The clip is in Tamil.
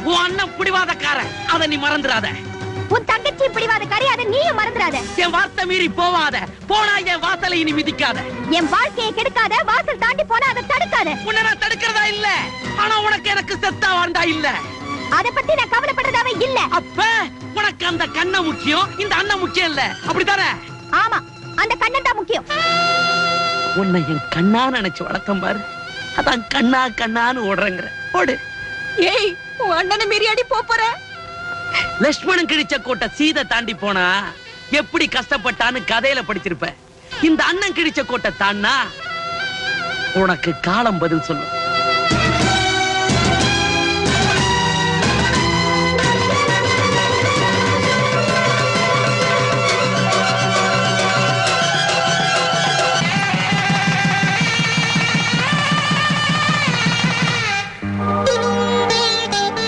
உன் அண்ணன் பிடிவாதக்காரன், அத நீ மறந்துடாத. உன் தங்கச்சி பிடிவாதக்காரி, அதை நீயும் மறந்துடாத. என் வார்த்தை மீறி போவாத, போனா என் வாசலை நீ மிதிக்காத. என் வாழ்க்கையை கெடுக்காத, வாசல் தாண்டி போனா அதை தடுக்காத. உன்னை நான் தடுக்கிறதா இல்ல, ஆனா உனக்கு எனக்கு செத்தா வாழ்ந்தா இல்ல. அத பத்தி நான் கவலைப்படுறதாவே இல்ல. அப்ப உனக்கு அந்த கண்ண முக்கியம், இந்த அண்ணன் முக்கியம் இல்ல, அப்படித்தானே? ஆமா, அந்த கண்ணன் தான் முக்கியம். உன்னை என் கண்ணா நினைச்சு வளர்த்தம் பாரு, அதான் கண்ணா கண்ணான்னு ஓடுறேங்கிற. ஓடு. ஏய், உன் அண்ணனை மீறி அடி போற. லட்சுமணன் கிழிச்ச கோட்டை சீதை தாண்டி போனா எப்படி கஷ்டப்பட்டான்னு கதையில படிச்சிருப்ப. இந்த அண்ணன் கிழிச்ச கோட்டை தாண்டா உனக்கு காலம் பதில் சொல்லும்.